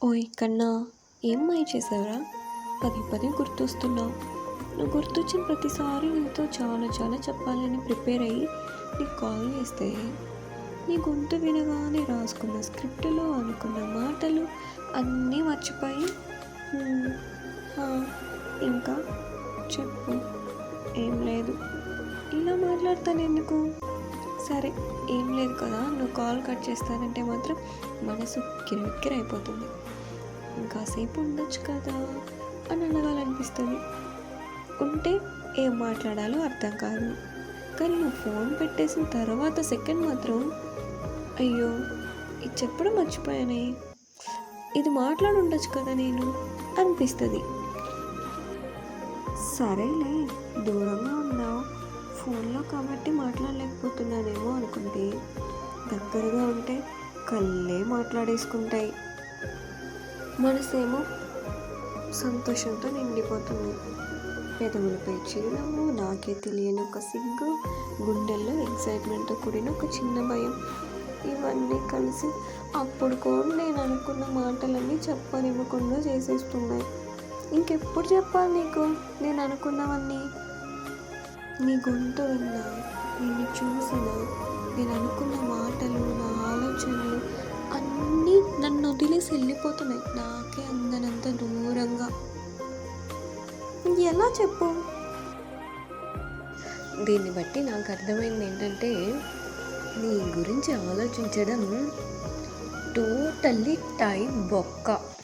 ఓయ్ కన్నా, ఏం మాయ చేసావురా? పదే పదే గుర్తొస్తున్నావు. నువ్వు గుర్తొచ్చిన ప్రతిసారి నీతో చాలా చాలా చెప్పాలని ప్రిపేర్ అయ్యి నీకు కాల్ చేస్తే నీ గొంతు వినగానే రాసుకున్న స్క్రిప్టులో అనుకున్న మాటలు అన్నీ మర్చిపోయి "హ్మ్, హా, ఇంకా చెప్పు, ఏం లేదు, ఇలా మాట్లాడతాను ఎందుకు? సరే, ఏం లేదు కదా, నువ్వు కాల్ కట్ చేస్తానంటే మాత్రం మనసు కిరికిరైపోతుంది. ఇంకాసేపు ఉండొచ్చు కదా అని అడగాలనిపిస్తుంది. ఉంటే ఏం మాట్లాడాలో అర్థం కాదు. కానీ నువ్వు ఫోన్ పెట్టేసిన తర్వాత సెకండ్ మాత్రం అయ్యో, ఇది చెప్పడం మర్చిపోయానే, ఇది మాట్లాడి ఉండొచ్చు కదా నేను అనిపిస్తుంది. సరేలే, దూరంగా ఉన్నావు, ఫోన్లో కాబట్టి మాట్లాడలేకపోతున్నానేమో అనుకుంటే దగ్గరగా ఉంటే కళ్ళే మాట్లాడేసుకుంటాయి. మనసేమో సంతోషంతో నిండిపోతుంది. పెదవులపై చిరునవ్వు, నాకే తెలియని ఒక సిగ్గు, గుండెల్లో ఎక్సైట్మెంట్తో కూడిన ఒక చిన్న భయం, ఇవన్నీ కలిసి అప్పుడు కూడా నేను అనుకున్న మాటలన్నీ చెప్పనివ్వకుండా చేసేస్తున్నాయి. ఇంకెప్పుడు చెప్పాలి నీకు నేను అనుకున్నవన్నీ? నీ గొంతు విన్నా, నిన్ను చూసిన, నేను అనుకున్న మాటలు, నా ఆలోచనలు అన్నీ నన్ను వదిలేసి వెళ్ళిపోతున్నాయి, నాకే అందనంత దూరంగా. ఎలా చెప్పు? దీన్ని బట్టి నాకు అర్థమైంది ఏంటంటే, నీ గురించి ఆలోచించడం టోటల్లీ టైం బొక్క.